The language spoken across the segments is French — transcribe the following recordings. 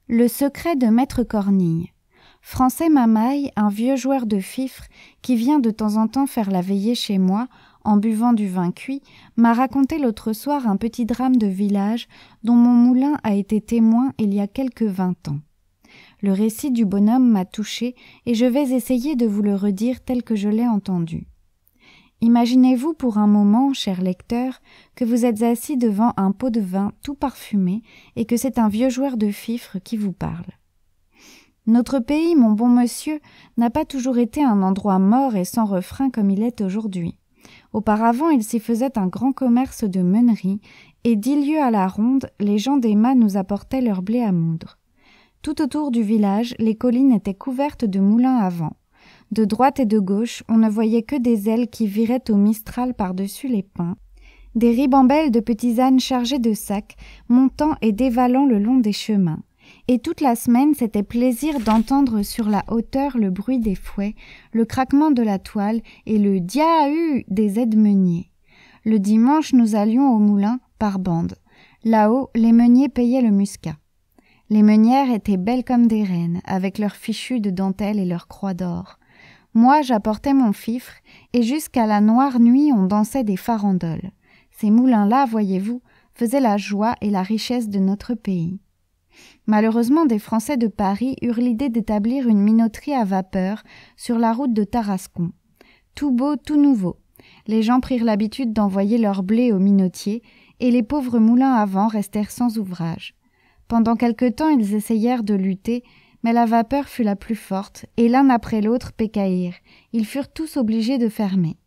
Le secret de Maître Cornille. Français Mamaille, un vieux joueur de fifre qui vient de temps en temps faire la veillée chez moi en buvant du vin cuit, m'a raconté l'autre soir un petit drame de village dont mon moulin a été témoin il y a quelque 20 ans. Le récit du bonhomme m'a touché et je vais essayer de vous le redire tel que je l'ai entendu. Imaginez-vous pour un moment, cher lecteur, que vous êtes assis devant un pot de vin tout parfumé et que c'est un vieux joueur de fifre qui vous parle. Notre pays, mon bon monsieur, n'a pas toujours été un endroit mort et sans refrain comme il est aujourd'hui. Auparavant, il s'y faisait un grand commerce de meuneries et 10 lieues à la ronde, les gens des mâts nous apportaient leur blé à moudre. Tout autour du village, les collines étaient couvertes de moulins à vent. De droite et de gauche, on ne voyait que des ailes qui viraient au mistral par-dessus les pins, des ribambelles de petits ânes chargés de sacs, montant et dévalant le long des chemins. Et toute la semaine, c'était plaisir d'entendre sur la hauteur le bruit des fouets, le craquement de la toile et le « dia-hu » des aides-meuniers. Le dimanche, nous allions au moulin par bande. Là-haut, les meuniers payaient le muscat. Les meunières étaient belles comme des reines, avec leurs fichus de dentelle et leurs croix d'or. Moi, j'apportais mon fifre, et jusqu'à la noire nuit, on dansait des farandoles. Ces moulins-là, voyez-vous, faisaient la joie et la richesse de notre pays. Malheureusement, des Français de Paris eurent l'idée d'établir une minoterie à vapeur sur la route de Tarascon. Tout beau, tout nouveau. Les gens prirent l'habitude d'envoyer leur blé aux minotiers, et les pauvres moulins à vent restèrent sans ouvrage. Pendant quelque temps, ils essayèrent de lutter, mais la vapeur fut la plus forte, et l'un après l'autre pécaïrent. Ils furent tous obligés de fermer.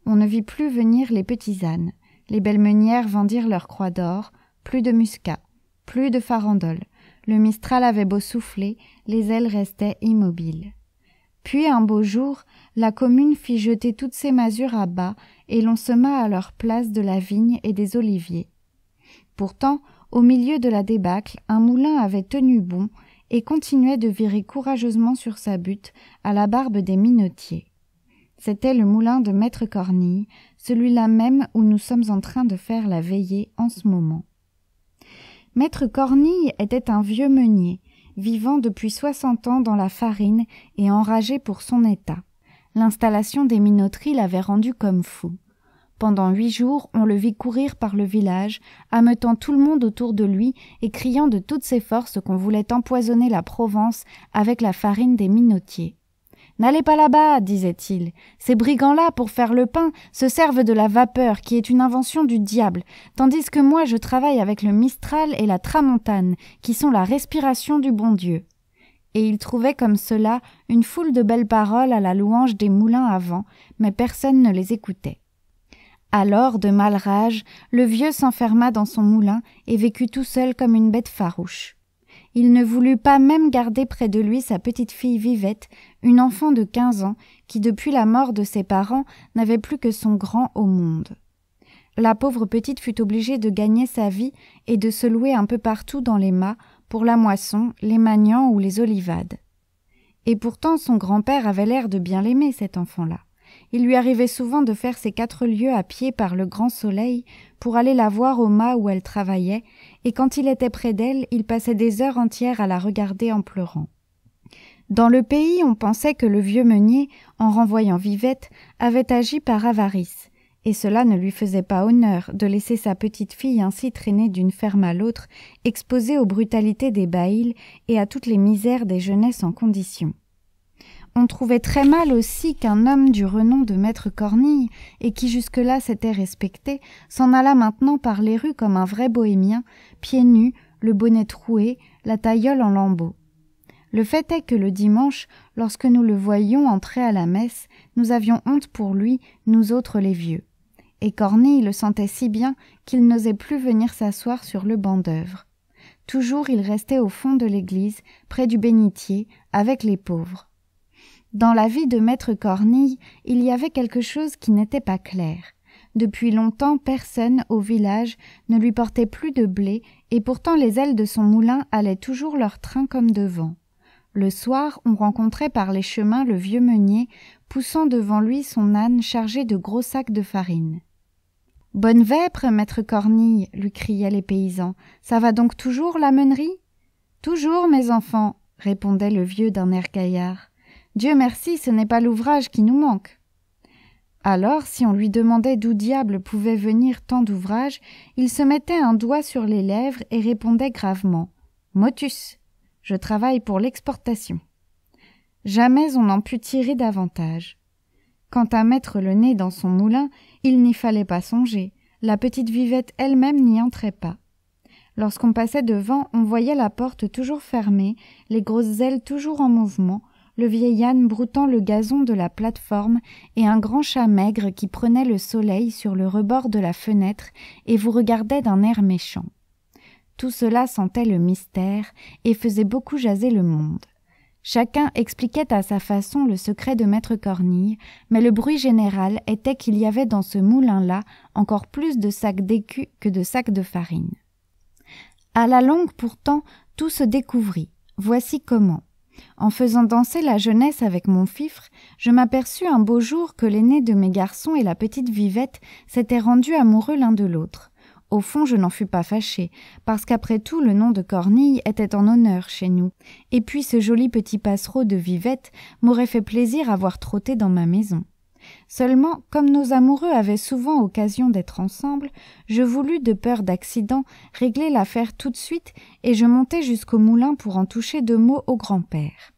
On ne vit plus venir les petits ânes. Les belles meunières vendirent leurs croix d'or, plus de muscat, plus de farandoles. Le mistral avait beau souffler, les ailes restaient immobiles. Puis un beau jour, la commune fit jeter toutes ses masures à bas, et l'on sema à leur place de la vigne et des oliviers. Pourtant, au milieu de la débâcle, un moulin avait tenu bon, et continuait de virer courageusement sur sa butte à la barbe des minotiers. C'était le moulin de Maître Cornille, celui-là même où nous sommes en train de faire la veillée en ce moment. Maître Cornille était un vieux meunier, vivant depuis 60 ans dans la farine et enragé pour son état. L'installation des minoteries l'avait rendu comme fou. Pendant 8 jours, on le vit courir par le village, ameutant tout le monde autour de lui et criant de toutes ses forces qu'on voulait empoisonner la Provence avec la farine des minotiers. « N'allez pas là-bas, disait-il. Ces brigands-là, pour faire le pain, se servent de la vapeur, qui est une invention du diable, tandis que moi je travaille avec le Mistral et la Tramontane, qui sont la respiration du bon Dieu. » Et il trouvait comme cela une foule de belles paroles à la louange des moulins à vent, mais personne ne les écoutait. Alors, de male rage, le vieux s'enferma dans son moulin et vécut tout seul comme une bête farouche. Il ne voulut pas même garder près de lui sa petite fille Vivette, une enfant de 15 ans, qui depuis la mort de ses parents n'avait plus que son grand au monde. La pauvre petite fut obligée de gagner sa vie et de se louer un peu partout dans les mâts, pour la moisson, les maniants ou les olivades. Et pourtant son grand-père avait l'air de bien l'aimer, cet enfant-là. Il lui arrivait souvent de faire ses 4 lieues à pied par le grand soleil pour aller la voir au mât où elle travaillait, et quand il était près d'elle, il passait des heures entières à la regarder en pleurant. Dans le pays, on pensait que le vieux meunier, en renvoyant Vivette, avait agi par avarice, et cela ne lui faisait pas honneur de laisser sa petite fille ainsi traîner d'une ferme à l'autre, exposée aux brutalités des baïles et à toutes les misères des jeunesses en condition. On trouvait très mal aussi qu'un homme du renom de Maître Cornille, et qui jusque-là s'était respecté, s'en allât maintenant par les rues comme un vrai bohémien, pieds nus, le bonnet troué, la taillole en lambeaux. Le fait est que le dimanche, lorsque nous le voyions entrer à la messe, nous avions honte pour lui, nous autres les vieux. Et Cornille le sentait si bien qu'il n'osait plus venir s'asseoir sur le banc d'œuvre. Toujours il restait au fond de l'église, près du bénitier, avec les pauvres. Dans la vie de Maître Cornille, il y avait quelque chose qui n'était pas clair. Depuis longtemps, personne, au village, ne lui portait plus de blé, et pourtant les ailes de son moulin allaient toujours leur train comme devant. Le soir, on rencontrait par les chemins le vieux meunier, poussant devant lui son âne chargé de gros sacs de farine. « Bonne vêpre, Maître Cornille !» lui criaient les paysans. « Ça va donc toujours, la meunerie ?» Toujours, mes enfants, répondait le vieux d'un air gaillard. Dieu merci, ce n'est pas l'ouvrage qui nous manque. Alors, si on lui demandait d'où diable pouvait venir tant d'ouvrages, il se mettait un doigt sur les lèvres et répondait gravement « Motus, je travaille pour l'exportation ». Jamais on n'en put tirer davantage. Quant à mettre le nez dans son moulin, il n'y fallait pas songer. La petite Vivette elle-même n'y entrait pas. Lorsqu'on passait devant, on voyait la porte toujours fermée, les grosses ailes toujours en mouvement, le vieil âne broutant le gazon de la plate-forme et un grand chat maigre qui prenait le soleil sur le rebord de la fenêtre et vous regardait d'un air méchant. Tout cela sentait le mystère et faisait beaucoup jaser le monde. Chacun expliquait à sa façon le secret de Maître Cornille, mais le bruit général était qu'il y avait dans ce moulin-là encore plus de sacs d'écus que de sacs de farine. À la longue, pourtant, tout se découvrit. Voici comment. En faisant danser la jeunesse avec mon fifre, je m'aperçus un beau jour que l'aîné de mes garçons et la petite Vivette s'étaient rendus amoureux l'un de l'autre. Au fond, je n'en fus pas fâchée, parce qu'après tout, le nom de Cornille était en honneur chez nous. Et puis ce joli petit passereau de Vivette m'aurait fait plaisir à voir trotter dans ma maison. Seulement, comme nos amoureux avaient souvent occasion d'être ensemble, je voulus, de peur d'accident, régler l'affaire tout de suite, et je montai jusqu'au moulin pour en toucher 2 mots au grand-père.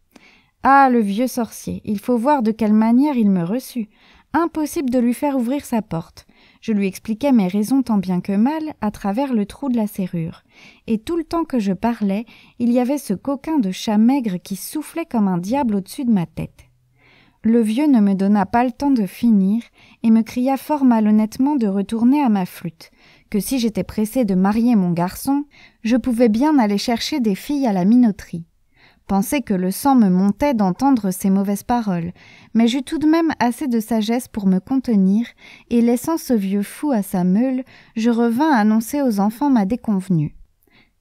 Ah, le vieux sorcier, il faut voir de quelle manière il me reçut. Impossible de lui faire ouvrir sa porte. Je lui expliquai mes raisons tant bien que mal à travers le trou de la serrure. Et tout le temps que je parlais, il y avait ce coquin de chat maigre qui soufflait comme un diable au-dessus de ma tête. Le vieux ne me donna pas le temps de finir et me cria fort malhonnêtement de retourner à ma flûte, que si j'étais pressée de marier mon garçon, je pouvais bien aller chercher des filles à la minoterie. Pensez que le sang me montait d'entendre ces mauvaises paroles, mais j'eus tout de même assez de sagesse pour me contenir, et laissant ce vieux fou à sa meule, je revins annoncer aux enfants ma déconvenue.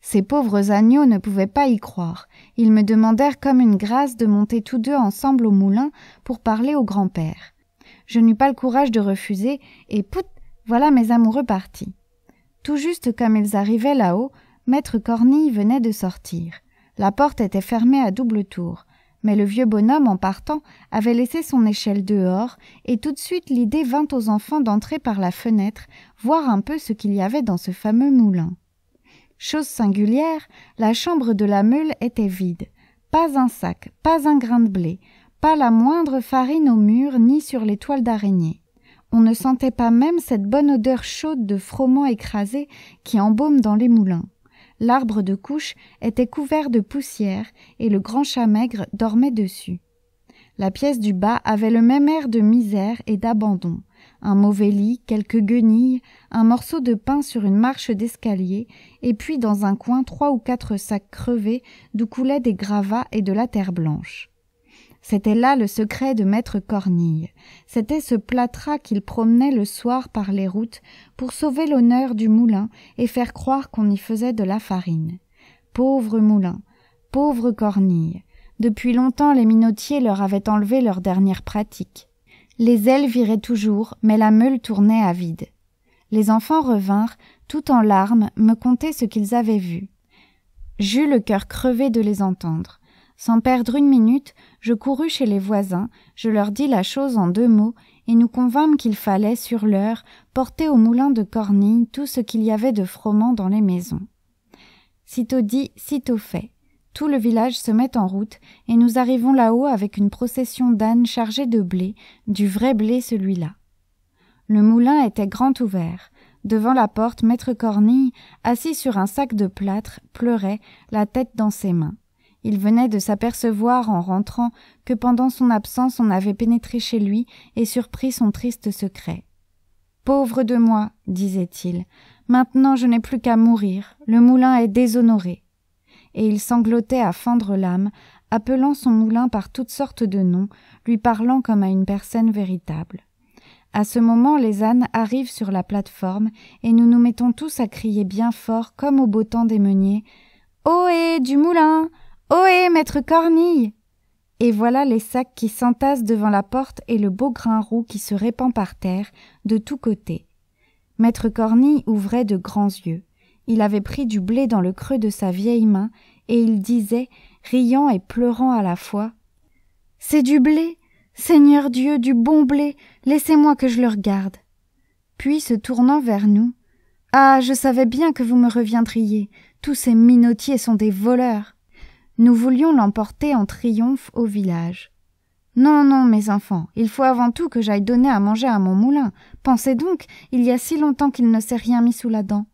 Ces pauvres agneaux ne pouvaient pas y croire. Ils me demandèrent comme une grâce de monter tous 2 ensemble au moulin pour parler au grand-père. Je n'eus pas le courage de refuser, et pout, voilà mes amoureux partis. Tout juste comme ils arrivaient là-haut, Maître Cornille venait de sortir. La porte était fermée à double tour, mais le vieux bonhomme, en partant, avait laissé son échelle dehors, et tout de suite l'idée vint aux enfants d'entrer par la fenêtre, voir un peu ce qu'il y avait dans ce fameux moulin. Chose singulière, la chambre de la meule était vide. Pas un sac, pas un grain de blé, pas la moindre farine au mur ni sur les toiles d'araignée. On ne sentait pas même cette bonne odeur chaude de froment écrasé qui embaume dans les moulins. L'arbre de couche était couvert de poussière et le grand chat maigre dormait dessus. La pièce du bas avait le même air de misère et d'abandon. Un mauvais lit, quelques guenilles, un morceau de pain sur une marche d'escalier, et puis dans un coin 3 ou 4 sacs crevés d'où coulaient des gravats et de la terre blanche. C'était là le secret de Maître Cornille. C'était ce plâtras qu'il promenait le soir par les routes pour sauver l'honneur du moulin et faire croire qu'on y faisait de la farine. Pauvre moulin, pauvre Cornille. Depuis longtemps les minotiers leur avaient enlevé leur dernière pratique. Les ailes viraient toujours, mais la meule tournait à vide. Les enfants revinrent, tout en larmes, me conter ce qu'ils avaient vu. J'eus le cœur crevé de les entendre. Sans perdre une minute, je courus chez les voisins, je leur dis la chose en 2 mots, et nous convînmes qu'il fallait, sur l'heure, porter au moulin de Cornille tout ce qu'il y avait de froment dans les maisons. Sitôt dit, sitôt fait. Tout le village se met en route, et nous arrivons là-haut avec une procession d'ânes chargés de blé, du vrai blé celui-là. Le moulin était grand ouvert. Devant la porte, Maître Cornille, assis sur un sac de plâtre, pleurait, la tête dans ses mains. Il venait de s'apercevoir en rentrant que pendant son absence on avait pénétré chez lui et surpris son triste secret. « Pauvre de moi, disait-il, maintenant je n'ai plus qu'à mourir, le moulin est déshonoré. » Et il sanglotait à fendre l'âme, appelant son moulin par toutes sortes de noms, lui parlant comme à une personne véritable. À ce moment, les ânes arrivent sur la plate-forme et nous nous mettons tous à crier bien fort comme au beau temps des meuniers « Ohé, du moulin! Ohé, Maître Cornille !» Et voilà les sacs qui s'entassent devant la porte et le beau grain roux qui se répand par terre, de tous côtés. Maître Cornille ouvrait de grands yeux. Il avait pris du blé dans le creux de sa vieille main, et il disait, riant et pleurant à la fois, « C'est du blé, Seigneur Dieu, du bon blé, laissez-moi que je le regarde. » Puis, se tournant vers nous, « Ah, je savais bien que vous me reviendriez, tous ces minotiers sont des voleurs. » Nous voulions l'emporter en triomphe au village. « Non, non, mes enfants, il faut avant tout que j'aille donner à manger à mon moulin. Pensez donc, il y a si longtemps qu'il ne s'est rien mis sous la dent. »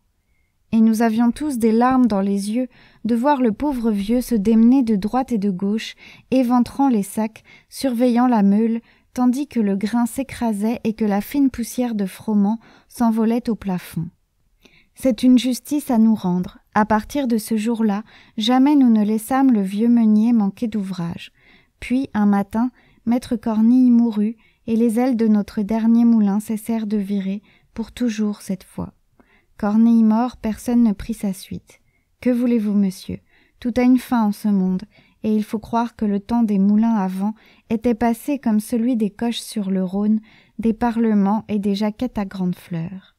Et nous avions tous des larmes dans les yeux de voir le pauvre vieux se démener de droite et de gauche, éventrant les sacs, surveillant la meule, tandis que le grain s'écrasait et que la fine poussière de froment s'envolait au plafond. C'est une justice à nous rendre. À partir de ce jour-là, jamais nous ne laissâmes le vieux meunier manquer d'ouvrage. Puis, un matin, maître Cornille mourut, et les ailes de notre dernier moulin cessèrent de virer, pour toujours cette fois. Cornille mort, personne ne prit sa suite. Que voulez-vous, monsieur? Tout a une fin en ce monde, et il faut croire que le temps des moulins à vent était passé comme celui des coches sur le Rhône, des parlements et des jaquettes à grandes fleurs.